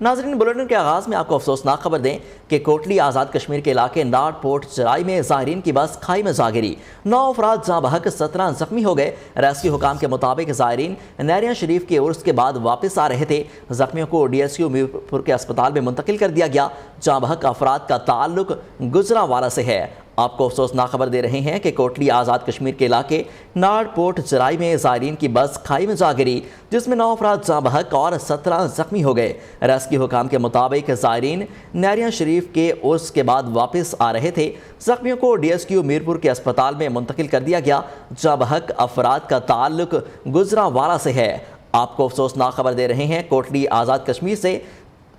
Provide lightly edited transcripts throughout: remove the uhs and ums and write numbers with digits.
ناظرین، بلیٹن کے آغاز میں آپ کو افسوسناک خبر دیں کہ کوٹلی آزاد کشمیر کے علاقے ناڑ پورٹ چرائی میں زائرین کی بس کھائی میں جا گری، 9 افراد جاں بحق، 17 زخمی ہو گئے۔ ریسکیو حکام کے مطابق زائرین نیریاں شریف کے عرس کے بعد واپس آ رہے تھے۔ زخمیوں کو ڈی ایس کیو میرپور کے اسپتال میں منتقل کر دیا گیا۔ جاں بحق افراد کا تعلق گجرانوالہ سے ہے۔ آپ کو افسوسناک خبر دے رہے ہیں کہ کوٹلی آزاد کشمیر کے علاقے ناڑ پورٹ چرائی میں زائرین کی بس کھائی میں جا گری، جس میں 9 افراد جاں بحق اور 17 زخمی ہو گئے۔ ریسکیو حکام کے مطابق زائرین نیریاں شریف کے عرس کے بعد واپس آ رہے تھے۔ زخمیوں کو ڈی ایس کیو میرپور کے اسپتال میں منتقل کر دیا گیا۔ جاں بحق افراد کا تعلق گجرانوالہ سے ہے۔ آپ کو افسوسناک خبر دے رہے ہیں کوٹلی آزاد کشمیر سے۔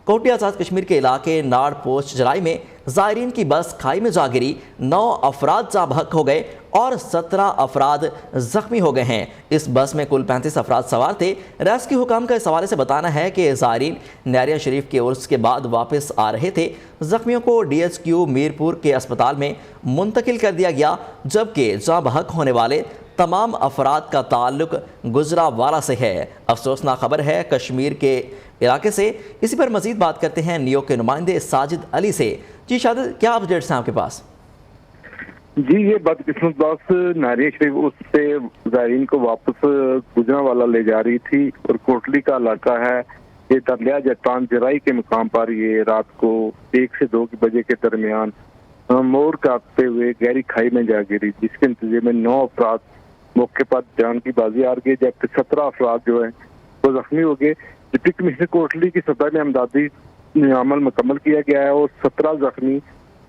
کوٹلی آزاد کشمیر کے علاقے ناڑ پورٹ چرائی میں زائرین کی بس کھائی میں جا گری، 9 افراد جاں بحق ہو گئے اور 17 افراد زخمی ہو گئے ہیں۔ اس بس میں کل 35 افراد سوار تھے۔ ریسکیو حکام کا اس حوالے سے بتانا ہے کہ زائرین نیریاں شریف کے عرس کے بعد واپس آ رہے تھے۔ زخمیوں کو ڈی ایس کیو میرپور کے اسپتال میں منتقل کر دیا گیا، جبکہ جاں بحق ہونے والے تمام افراد کا تعلق گجرانوالہ سے ہے۔ افسوسناک خبر ہے کشمیر کے علاقے سے۔ اسی پر مزید بات کرتے ہیں نیو کے نمائندے ساجد علی سے۔ جی شاجد، کیا اپڈیٹس ہیں آپ کے پاس؟ جی، یہ بدقسمت بس نیریاں شریف اس سے زائرین کو واپس گجرانوالہ لے جا رہی تھی اور کوٹلی کا علاقہ ہے، یہ دریا جٹان جرائی کے مقام پر یہ رات کو 1 سے 2 بجے کے درمیان موڑ کاٹتے ہوئے گہری کھائی میں جا گری، جس کے نتیجے میں 9 افراد موقع پر جان کی بازی ہار گئے، جبکہ 17 افراد جو ہیں وہ زخمی ہو گئے۔ ڈپٹی کمشنر کوٹلی کی سطح میں امدادی عمل مکمل کیا گیا ہے اور 17 زخمی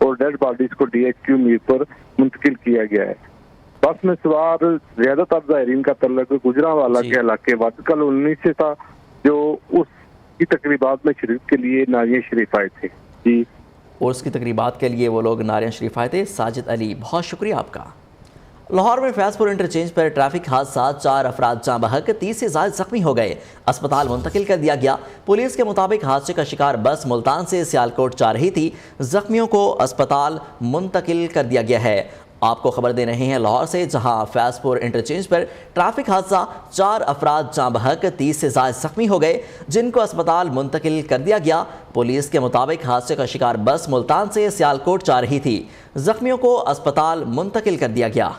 اور ڈیڈ باڈیز کو ڈی ایچ کیو میرپور منتقل کیا گیا ہے۔ بس میں سوار زیادہ تر زائرین کا تعلق گجرانوالہ کے علاقے واد کالونی سے تھا، جو اس کی تقریبات میں شریف کے لیے نیریاں شریف آئے تھے۔ جی، عرس کی تقریبات کے لیے وہ لوگ نیریاں شریف آئے تھے۔ ساجد علی، بہت شکریہ آپ کا۔ لاہور میں فیض پور انٹرچینج پر ٹریفک حادثات، 4 افراد جاں بحق، 30 سے زائد زخمی ہو گئے، اسپتال منتقل کر دیا گیا۔ پولیس کے مطابق حادثے کا شکار بس ملتان سے سیالکوٹ جا رہی تھی۔ زخمیوں کو اسپتال منتقل کر دیا گیا ہے۔ آپ کو خبر دے رہے ہیں لاہور سے، جہاں فیض پور انٹرچینج پر ٹریفک حادثہ، 4 افراد جاں بحق، 30 سے زائد زخمی ہو گئے، جن کو اسپتال منتقل کر دیا گیا۔ پولیس کے مطابق حادثے کا شکار بس ملتان سے سیالکوٹ جا رہی تھی۔ زخمیوں کو اسپتال منتقل کر دیا گیا۔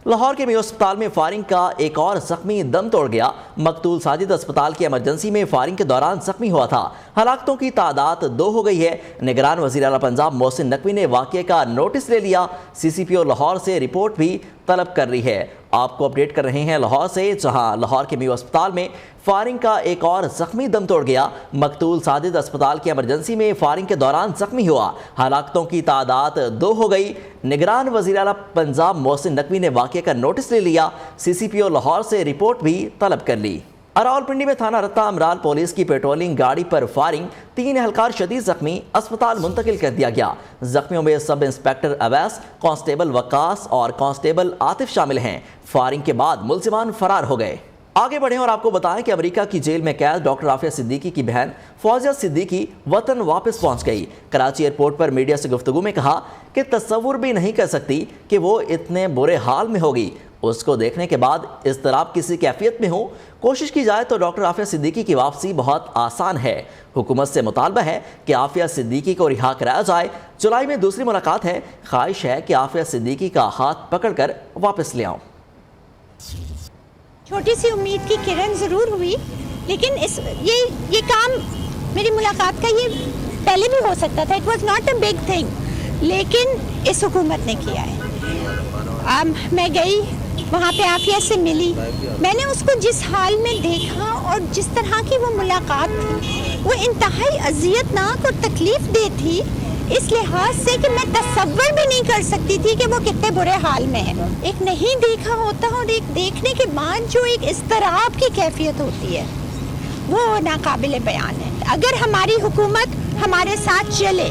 لاہور کے میو اسپتال میں فائرنگ کا ایک اور زخمی دم توڑ گیا۔ مقتول ساجد اسپتال کی ایمرجنسی میں فائرنگ کے دوران زخمی ہوا تھا۔ ہلاکتوں کی تعداد 2 ہو گئی ہے۔ نگران وزیر اعلیٰ پنجاب محسن نقوی نے واقعے کا نوٹس لے لیا۔ سی سی پی او لاہور سے رپورٹ بھی طلب کر رہی ہے۔ آپ کو اپڈیٹ کر رہے ہیں لاہور سے، جہاں لاہور کے میو اسپتال میں فائرنگ کا ایک اور زخمی دم توڑ گیا۔ مقتول ساجد اسپتال کی ایمرجنسی میں فائرنگ کے دوران زخمی ہوا۔ ہلاکتوں کی تعداد 2 ہو گئی۔ نگران وزیر اعلیٰ پنجاب محسن نقوی نے واقعے کا نوٹس لے لیا۔ سی سی پی او لاہور سے رپورٹ بھی طلب کر لی۔ راولپنڈی میں تھانہ رتہ امرال پولیس کی پیٹرولنگ گاڑی پر فائرنگ، 3 اہلکار شدید زخمی، اسپتال منتقل کر دیا گیا۔ زخمیوں میں سب انسپیکٹر اویس، کانسٹیبل وقاص اور کانسٹیبل عاطف شامل ہیں۔ فائرنگ کے بعد ملزمان فرار ہو گئے۔ آگے بڑھیں اور آپ کو بتائیں کہ امریکہ کی جیل میں قید ڈاکٹر عافیہ صدیقی کی بہن فوزیہ صدیقی وطن واپس پہنچ گئی۔ کراچی ایئرپورٹ پر میڈیا سے گفتگو میں کہا کہ تصور بھی نہیں کر سکتی کہ وہ اتنے برے حال میں ہوگی۔ اس کو دیکھنے کے بعد اضطراب کسی کیفیت میں ہوں۔ کوشش کی جائے تو ڈاکٹر عافیہ صدیقی کی واپسی بہت آسان ہے۔ حکومت سے مطالبہ ہے کہ عافیہ صدیقی کو رہا کرایا جائے۔ جولائی میں دوسری ملاقات ہے۔ خواہش ہے کہ عافیہ صدیقی کا ہاتھ پکڑ کر واپس لے آؤں۔ چھوٹی سی امید کی کرن ضرور ہوئی، لیکن یہ کام، میری ملاقات کا یہ پہلے بھی ہو سکتا تھا۔ It was not a big thing, لیکن اس حکومت نے کیا ہے۔ میں گئی وہاں پہ عافیہ سے ملی، میں نے اس کو جس حال میں دیکھا اور جس طرح کی وہ ملاقات تھی، وہ انتہائی اذیت ناک اور تکلیف دہ تھی، اس لحاظ سے کہ میں تصور بھی نہیں کر سکتی تھی کہ وہ کتنے برے حال میں ہے۔ ایک نہیں دیکھا ہوتا اور ایک دیکھنے کے بعد جو ایک اضطراب کی کیفیت ہوتی ہے، وہ ناقابل بیان ہے۔ اگر ہماری حکومت ہمارے ساتھ چلے،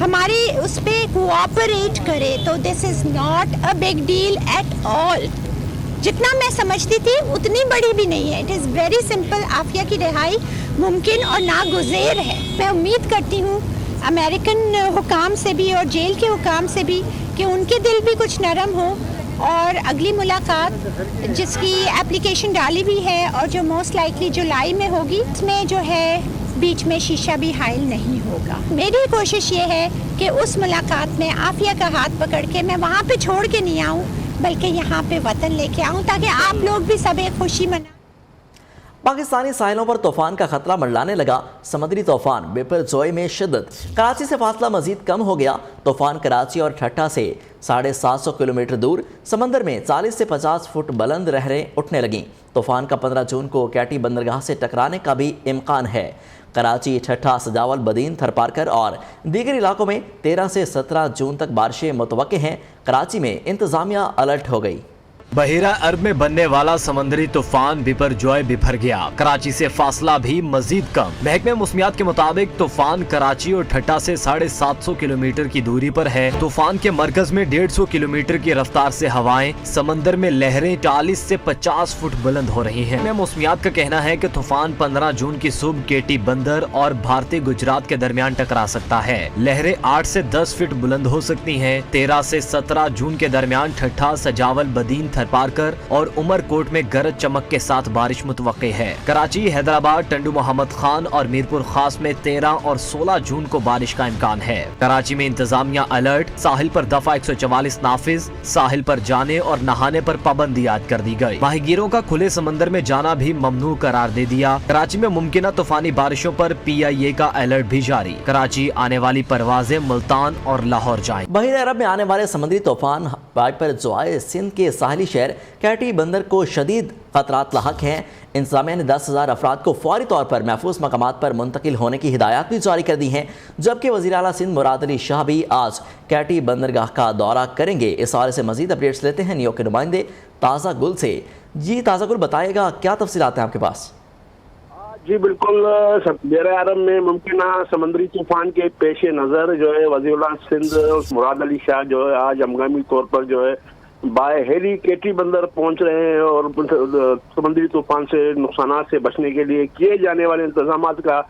ہمارے اس پہ کوآپریٹ کرے، تو this is not a big deal at all. جتنا میں سمجھتی تھی اتنی بڑی بھی نہیں ہے۔ It is very simple. Aafia کی رہائی ممکن اور ناگزیر ہے۔ میں امید کرتی ہوں امریکن حکام سے بھی اور جیل کے حکام سے بھی کہ ان کے دل بھی کچھ نرم ہو اور اگلی ملاقات جس کی اپلیکیشن ڈالی بھی ہے اور جو موسٹ لائکلی جولائی میں ہوگی، اس میں جو ہے بیچ میں شیشہ بھی حائل نہیں ہوگا۔ میری کوشش یہ ہے کہ اس ملاقات میں عافیہ کا ہاتھ پکڑ کے میں وہاں پہ چھوڑ کے نہیں آؤں، بلکہ یہاں پہ وطن لے کے آؤں تاکہ آپ لوگ بھی سب ایک خوشی منائیں۔ پاکستانی ساحلوں پر طوفان کا خطرہ منڈلانے لگا۔ سمندری طوفان بپر جوئی میں شدت، کراچی سے فاصلہ مزید کم ہو گیا۔ طوفان کراچی اور ٹھٹھہ سے 750 کلومیٹر دور سمندر میں 40 سے 50 فٹ بلند لہریں اٹھنے لگیں۔ طوفان کا 15 جون کو کیٹی بندرگاہ سے ٹکرانے کا بھی امکان ہے۔ کراچی، ٹھٹھہ، سجاول، بدین، تھرپارکر اور دیگر علاقوں میں 13 سے 17 جون تک بارشیں متوقع ہیں۔ کراچی میں انتظامیہ الرٹ ہو گئی۔ بحیرہ عرب میں بننے والا سمندری طوفان بپر جوئی بپھر گیا۔ کراچی سے فاصلہ بھی مزید کم۔ محکمہ موسمیات کے مطابق طوفان کراچی اور ٹھٹھہ سے 750 کلومیٹر کی دوری پر ہے۔ طوفان کے مرکز میں 150 کلومیٹر کی رفتار سے ہوائیں، سمندر میں لہریں 40 سے 50 فٹ بلند ہو رہی ہیں۔ محکمہ موسمیات کا کہنا ہے کہ طوفان 15 جون کی صبح کیٹی بندر اور بھارتی گجرات کے درمیان ٹکرا سکتا ہے۔ لہریں 8 سے 10 فٹ بلند ہو سکتی ہیں۔ 13 سے 17 جون کے درمیان ٹھٹھہ، سجاول، بدین، تھرپارکر اور عمر کوٹ میں گرج چمک کے ساتھ بارش متوقع ہے۔ کراچی، حیدرآباد، ٹنڈو محمد خان اور میرپور خاص میں 13 اور 16 جون کو بارش کا امکان ہے۔ کراچی میں انتظامیہ الرٹ، ساحل پر دفعہ 144 نافذ، ساحل پر جانے اور نہانے پر پابندی عائد کر دی گئی۔ ماہی گیروں کا کھلے سمندر میں جانا بھی ممنوع قرار دے دیا۔ کراچی میں ممکنہ طوفانی بارشوں پر PIA کا الرٹ بھی جاری۔ کراچی آنے والی پروازیں ملتان اور لاہور جائیں۔ بحیرہ عرب میں آنے والے سمندری طوفان بپر جوئی سندھ کے ساحلی شہر کیٹی بندر کو شدید خطرات لاحق ہیں۔ انتظامیہ نے 10,000 افراد کو فوری طور پر محفوظ مقامات پر منتقل ہونے کی ہدایات بھی جاری کر دی ہیں، جبکہ وزیر اعلیٰ سندھ مراد علی شاہ بھی آج کیٹی بندرگاہ کا دورہ کریں گے۔ اس حوالے سے مزید اپڈیٹس لیتے ہیں نیو کے نمائندے تازہ گل سے۔ جی تازہ گل، بتائے گا کیا تفصیلات ہیں آپ کے پاس؟ جی بالکل، بحیرہ عرب میں ممکنہ سمندری طوفان کے پیش نظر جو ہے وزیر اعلیٰ سندھ مراد علی شاہ جو ہے آج ہنگامی طور پر جو ہے بائے ہیلی کیٹی بندر پہنچ رہے ہیں اور سمندری طوفان سے نقصانات سے بچنے کے لیے کیے جانے والے انتظامات کا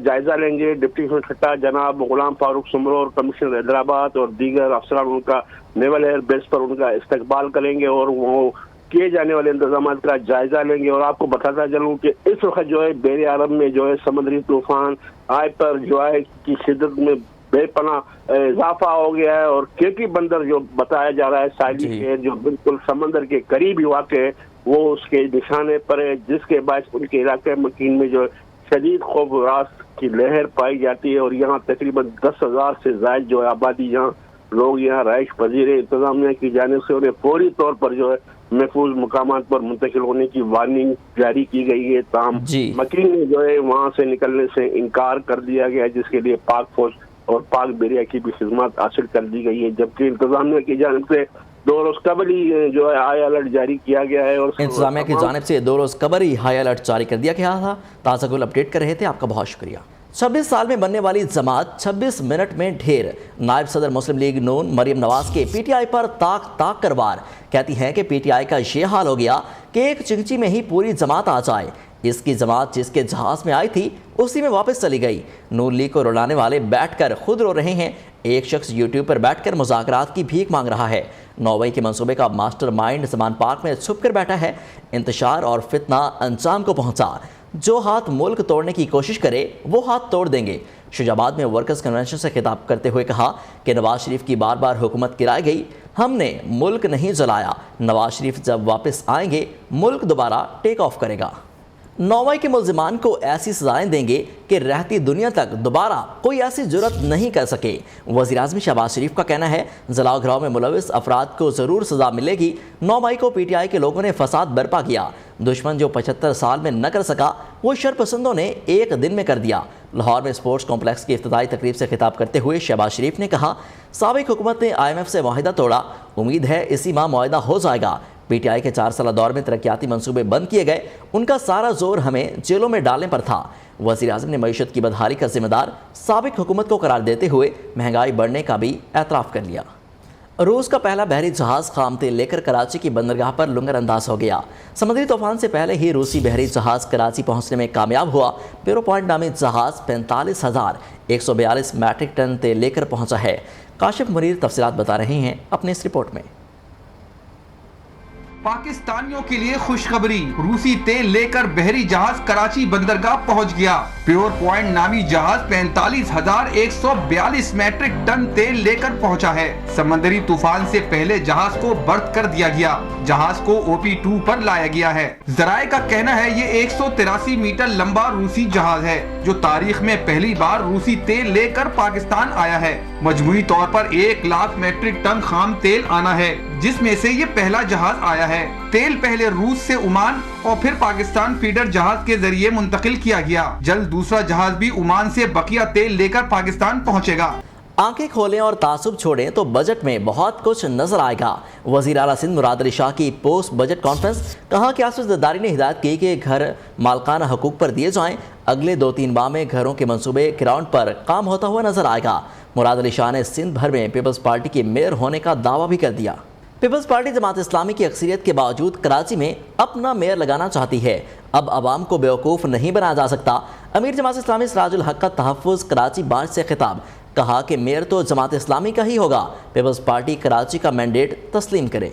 جائزہ لیں گے۔ ڈپٹی کمشنر ٹھٹھہ جناب غلام فاروق سمرو اور کمشنر حیدرآباد اور دیگر افسران ان کا نیول ایئر بیس پر ان کا استقبال کریں گے اور وہ کیے جانے والے انتظامات کا جائزہ لیں گے۔ اور آپ کو بتاتا چلوں کہ اس وقت جو ہے بحیرہ عرب میں جو ہے سمندری طوفان آئے پر جو ہے کی شدت میں بے پناہ اضافہ ہو گیا ہے اور کیٹی بندر جو بتایا جا رہا ہے ساحلی شہر جو بالکل سمندر کے قریب ہی واقع ہے، وہ اس کے نشانے پر ہے، جس کے باعث ان کے علاقے مکین میں جو شدید خوف و راس کی لہر پائی جاتی ہے اور یہاں تقریباً 10,000 سے زائد جو ہے آبادی یہاں لوگ یہاں رہائش پذیر ہے۔ انتظامیہ کی جانب سے انہیں فوری طور پر جو ہے محفوظ مقامات پر منتقل ہونے کی وارننگ جاری کی گئی ہے، تاہم مکین میں جو ہے وہاں سے نکلنے سے انکار کر دیا گیا، جس کے لیے پاک فوج اور پاک بحریہ کی بھی خدمات حاصل کر دی گئی ہے، جبکہ انتظامیہ کی جانب سے 2 روز قبل ہی جو ہے ہائی الرٹ جاری کیا گیا ہے۔ اور انتظامیہ کی جانب سے 2 روز قبل ہی ہائی الرٹ جاری کر دیا گیا تھا۔ تازہ گل اپڈیٹ کر رہے تھے، آپ کا بہت شکریہ۔ 26 سال میں بننے والی جماعت 26 منٹ میں ڈھیر۔ نائب صدر مسلم لیگ نون مریم نواز کے PTI پر تاک کر وار، کہتی ہیں کہ PTI کا یہ حال ہو گیا کہ ایک چنگچی میں ہی پوری جماعت آ جائے۔ اس کی جماعت جس کے جہاز میں آئی تھی اسی میں واپس چلی گئی۔ نون لیگ کو رلانے والے بیٹھ کر خود رو رہے ہیں۔ ایک شخص یوٹیوب پر بیٹھ کر مذاکرات کی بھیک مانگ رہا ہے۔ 9 مئی کے منصوبے کا ماسٹر مائنڈ زمان پارک میں چھپ کر بیٹھا ہے۔ انتشار اور فتنہ انجام کو پہنچا۔ جو ہاتھ ملک توڑنے کی کوشش کرے وہ ہاتھ توڑ دیں گے۔ شجاع آباد میں ورکرز کنونشن سے خطاب کرتے ہوئے کہا کہ نواز شریف کی بار بار حکومت گرائی گئی، ہم نے ملک نہیں جلایا۔ نواز شریف جب واپس آئیں گے ملک دوبارہ ٹیک آف کرے گا۔ 9 مئی کے ملزمان کو ایسی سزائیں دیں گے کہ رہتی دنیا تک دوبارہ کوئی ایسی جرت نہیں کر سکے۔ وزیر اعظم شہباز شریف کا کہنا ہے جلاؤ گھراؤ میں ملوث افراد کو ضرور سزا ملے گی۔ 9 مئی کو PTI کے لوگوں نے فساد برپا کیا۔ دشمن جو 75 سال میں نہ کر سکا وہ شرپسندوں نے ایک دن میں کر دیا۔ لاہور میں اسپورٹس کمپلیکس کی افتتاحی تقریب سے خطاب کرتے ہوئے شہباز شریف نے کہا سابق حکومت نے IMF سے معاہدہ توڑا، امید ہے اسی ماہ معاہدہ ہو جائے گا۔ PTI کے 4 سالہ دور میں ترقیاتی منصوبے بند کیے گئے، ان کا سارا زور ہمیں جیلوں میں ڈالنے پر تھا۔ وزیر اعظم نے معیشت کی بدحالی کا ذمہ دار سابق حکومت کو قرار دیتے ہوئے مہنگائی بڑھنے کا بھی اعتراف کر لیا۔ روس کا پہلا بحری جہاز خام تیل لے کر کراچی کی بندرگاہ پر لنگر انداز ہو گیا۔ سمندری طوفان سے پہلے ہی روسی بحری جہاز کراچی پہنچنے میں کامیاب ہوا۔ پیرو پوائنٹ نامی جہاز 45,142 میٹرک ٹن تیل لے کر پہنچا ہے۔ کاشف منیر تفصیلات بتا رہے ہیں اپنے اس رپورٹ میں۔ پاکستانیوں کے لیے خوشخبری، روسی تیل لے کر بحری جہاز کراچی بندرگاہ پہنچ گیا۔ پیور پوائنٹ نامی جہاز 45,142 میٹرک ٹن تیل لے کر پہنچا ہے۔ سمندری طوفان سے پہلے جہاز کو برت کر دیا گیا۔ جہاز کو OP2 پر لایا گیا ہے۔ ذرائع کا کہنا ہے یہ 183 میٹر لمبا روسی جہاز ہے جو تاریخ میں پہلی بار روسی تیل لے کر پاکستان آیا ہے۔ مجموعی طور پر 1 لاکھ میٹرک ٹن خام تیل آنا ہے، جس میں سے یہ پہلا جہاز آیا ہے۔ تیل پہلے روس سے عمان اور پھر پاکستان فیڈر جہاز کے ذریعے منتقل کیا گیا۔ جلد دوسرا جہاز بھی عمان سے بقیہ تیل لے کر پاکستان پہنچے گا۔ آنکھیں کھولیں اور تعصب چھوڑیں تو بجٹ میں بہت کچھ نظر آئے گا۔ وزیر اعلیٰ سندھ مراد علی شاہ کی پوسٹ بجٹ کانفرنس، کہا کہ آصف زرداری نے ہدایت کی کہ گھر مالکانہ حقوق پر دیے جائیں۔ اگلے 2-3 ماہ میں گھروں کے منصوبے گراؤنڈ پر کام ہوتا ہوا نظر آئے گا۔ مراد علی شاہ نے سندھ بھر میں پیپلز پارٹی کے میئر ہونے کا دعویٰ بھی کر دیا۔ پیپلز پارٹی جماعت اسلامی کی اکثریت کے باوجود کراچی میں اپنا میئر لگانا چاہتی ہے۔ اب عوام کو بیوقوف نہیں بنایا جا سکتا۔ امیر جماعت اسلامی سراج الحق کا تحفظ کراچی بانچ سے خطاب، کہا کہ میئر تو جماعت اسلامی کا ہی ہوگا، پیپلز پارٹی کراچی کا مینڈیٹ تسلیم کرے۔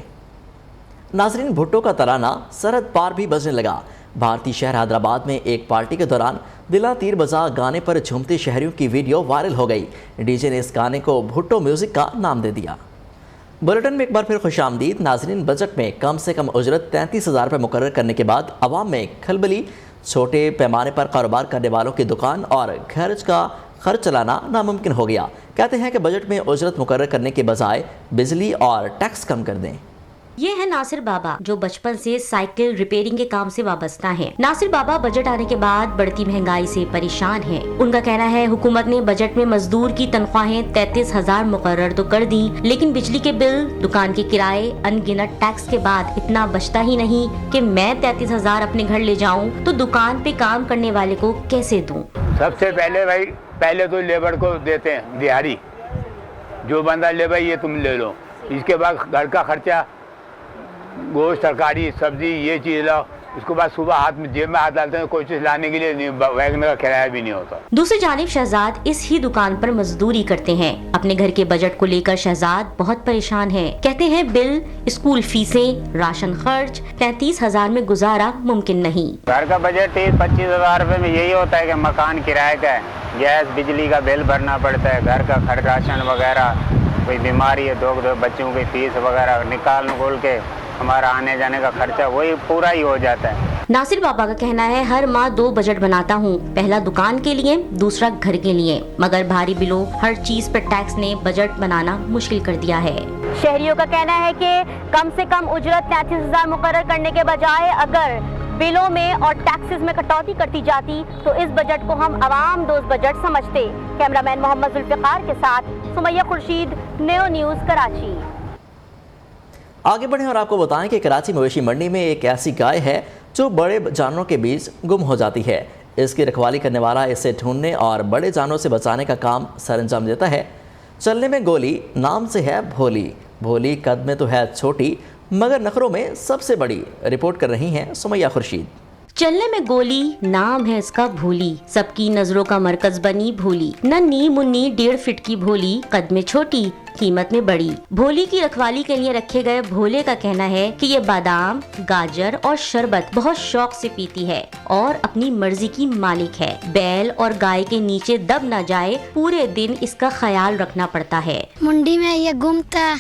ناظرین، بھٹو کا ترانہ سرحد پار بھی بجنے لگا۔ بھارتی شہر حیدرآباد میں ایک پارٹی کے دوران دلا تیر بجا گانے پر جھومتے شہریوں کی ویڈیو وائرل ہو گئی۔ ڈی جے نے اس گانے کو بھٹو میوزک کا نام دے دیا۔ بلیٹن میں ایک بار پھر خوش آمدید۔ ناظرین، بجٹ میں کم سے کم اجرت 33,000 روپے مقرر کرنے کے بعد عوام میں کھلبلی۔ چھوٹے پیمانے پر کاروبار کرنے والوں کی دکان اور گھر کا خرچ چلانا ناممکن ہو گیا۔ کہتے ہیں کہ بجٹ میں اجرت مقرر کرنے کے بجائے بجلی اور ٹیکس کم کر دیں۔ یہ ہے ناصر بابا، جو بچپن سے سائیکل ریپیئرنگ کے کام سے وابستہ ہیں۔ ناصر بابا بجٹ آنے کے بعد بڑھتی مہنگائی سے پریشان ہیں۔ ان کا کہنا ہے حکومت نے بجٹ میں مزدور کی تنخواہیں 33,000 مقرر تو کر دی، لیکن بجلی کے بل، دکان کے کرائے، ان گنت ٹیکس کے بعد اتنا بچتا ہی نہیں کہ میں 33,000 اپنے گھر لے جاؤں تو دکان پہ کام کرنے والے کو کیسے دوں۔ سب سے پہلے تو لیبر کو دیتے ہیں دیہڑی، جو بندہ لے بھائی یہ تم لے لو، اس کے بعد گھر کا خرچہ، گوشت، ترکاری، سبزی، یہ چیز لاؤ، اس کے بعد صبح ہاتھ میں جیب میں ہاتھ ڈالتے ہیں، کوئی چیز لانے کے لیے ویگن کا کرایہ بھی نہیں ہوتا۔ دوسری جانب شہزاد اس ہی دکان پر مزدوری کرتے ہیں۔ اپنے گھر کے بجٹ کو لے کر شہزاد بہت پریشان ہیں۔ کہتے ہیں بل، اسکول فیسیں، راشن خرچ، 33,000 میں گزارا ممکن نہیں۔ گھر کا بجٹ 25,000 روپے میں یہی ہوتا ہے کہ مکان کرایہ کا ہے، گیس بجلی کا بل بھرنا پڑتا ہے، گھر کا خرچ، راشن وغیرہ، کوئی بیماری ہے، دو بچوں کی فیس وغیرہ نکال کے ہمارا آنے جانے کا خرچہ وہی پورا ہی ہو جاتا ہے۔ ناصر بابا کا کہنا ہے ہر ماہ 2 بجٹ بناتا ہوں، پہلا دکان کے لیے، دوسرا گھر کے لیے، مگر بھاری بلوں، ہر چیز پر ٹیکس نے بجٹ بنانا مشکل کر دیا ہے۔ شہریوں کا کہنا ہے کہ کم سے کم اجرت 33,000 مقرر کرنے کے بجائے اگر بلوں میں اور ٹیکسز میں کٹوتی کرتی جاتی تو اس بجٹ کو ہم عوام دوست بجٹ سمجھتے۔ کیمرہ مین محمد ذوالفقار کے ساتھ سمیہ خورشید، نیو نیوز کراچی۔ آگے بڑھیں اور آپ کو بتائیں کہ کراچی مویشی منڈی میں ایک ایسی گائے ہے جو بڑے جانوروں کے بیچ گم ہو جاتی ہے۔ اس کی رکھوالی کرنے والا اسے ڈھونڈنے اور بڑے جانوروں سے بچانے کا کام سر انجام دیتا ہے۔ چلنے میں گولی، نام سے ہے بھولی۔ بھولی قد میں تو ہے چھوٹی مگر نخروں میں سب سے بڑی۔ رپورٹ کر رہی ہیں سمیہ خورشید۔ چلنے میں گولی، نام ہے اس کا بھولی، سب کی نظروں کا مرکز بنی بھولی، ننھی منی 1.5 فٹ کی بھولی، قد میں چھوٹی، قیمت میں بڑی۔ بھولی کی رکھوالی کے لیے رکھے گئے بھولے کا کہنا ہے کہ یہ بادام، گاجر اور شربت بہت شوق سے پیتی ہے اور اپنی مرضی کی مالک ہے۔ بیل اور گائے کے نیچے دب نہ جائے، پورے دن اس کا خیال رکھنا پڑتا ہے۔ منڈی میں یہ گھومتا،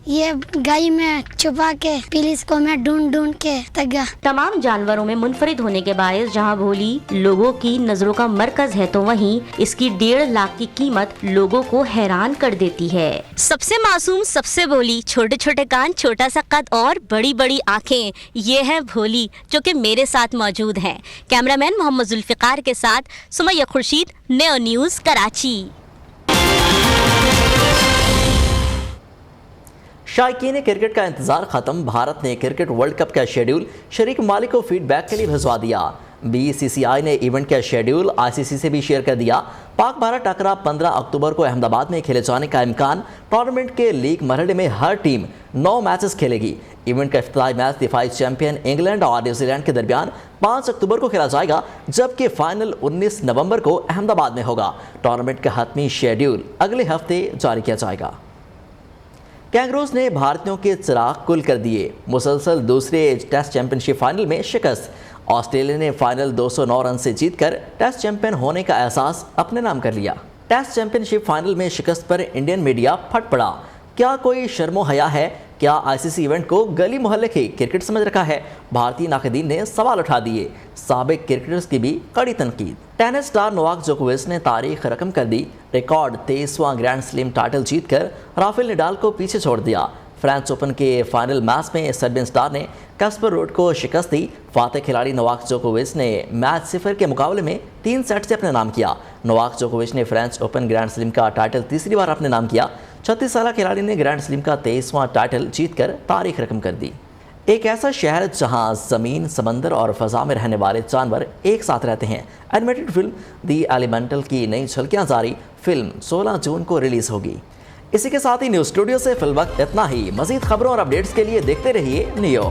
یہ گائے میں چھپا کے پولیس کو میں ڈھونڈ کے تگا۔ تمام جانوروں میں منفرد ہونے کے باعث جہاں بھولی لوگوں کی نظروں کا مرکز ہے تو وہیں اس کی 1.5 لاکھ کی قیمت لوگوں کو حیران کر دیتی ہے۔ سب سے معصوم، سب سے بھولی، چھوٹے چھوٹے کان، چھوٹا سا قد اور بڑی بڑی آنکھیں، یہ ہے بھولی جو کہ میرے ساتھ موجود ہے۔ کیمرہ مین محمد ذوالفقار کے ساتھ سمیہ خورشید، نیو نیوز کراچی۔ شائقین کرکٹ کا انتظار ختم۔ بھارت نے کرکٹ ورلڈ کپ کا شیڈیول شریک ممالک کو فیڈ بیک کے لیے بھجوا دیا۔ BCCI نے ایونٹ کا شیڈیول ICC سے بھی شیئر کر دیا۔ پاک بھارت ٹکرا 15 اکتوبر کو احمد آباد میں کھیلے جانے کا امکان۔ ٹورنامنٹ کے لیگ مرحلے میں ہر ٹیم 9 میچز کھیلے گی۔ ایونٹ کا افتتاحی میچ دفاعی چیمپئن انگلینڈ اور نیوزی لینڈ کے درمیان 5 اکتوبر کو کھیلا جائے گا، جبکہ فائنل 19 نومبر کو احمد آباد میں ہوگا۔ ٹورنامنٹ کا حتمی شیڈیول اگلے ہفتے جاری کیا جائے گا۔ کینگروز نے بھارتیوں کے چراغ کل کر دیے، مسلسل دوسرے ٹیسٹ چیمپئن شپ فائنل میں شکست۔ آسٹریلیا نے فائنل 209 رن سے جیت کر ٹیسٹ چیمپئن ہونے کا احساس اپنے نام کر لیا۔ ٹیسٹ چیمپئن شپ فائنل میں شکست پر انڈین میڈیا پھٹ پڑا۔ کیا کوئی شرم و حیا ہے؟ کیا آئی سی سی ایونٹ کو گلی محلے کی کرکٹ سمجھ رکھا ہے؟ بھارتی ناقدین نے سوال اٹھا دیے، سابق کرکٹرز کی بھی کڑی تنقید۔ ٹینس سٹار نوواک جوکووچ نے تاریخ رقم کر دی، ریکارڈ 23واں گرینڈ سلیم ٹائٹل جیت کر رافیل نڈال کو پیچھے چھوڑ دیا۔ فرانس اوپن کے فائنل میچ میں سربین سٹار نے کاسپر روڈ کو شکست دی۔ فاتح کھلاڑی نوواک جوکووچ نے میچ 0 کے مقابلے میں 3 سیٹ سے اپنے نام کیا۔ نوواک جوکووچ نے فرانس اوپن گرینڈ سلیم کا ٹائٹل تیسری بار اپنے نام کیا۔ 36 سالہ کھلاڑی نے گرینڈ سلیم کا 23واں ٹائٹل جیت کر تاریخ رقم کر دی۔ ایک ایسا شہر جہاں زمین، سمندر اور فضا میں رہنے والے جانور ایک ساتھ رہتے ہیں، اینیمیٹڈ فلم دی ایلیمنٹل کی نئی جھلکیاں جاری۔ فلم 16 جون کو ریلیز ہوگی۔ اسی کے ساتھ ہی نیوز اسٹوڈیو سے فی الوقت اتنا ہی۔ مزید خبروں اور اپڈیٹس کے لیے دیکھتے رہیے نیو۔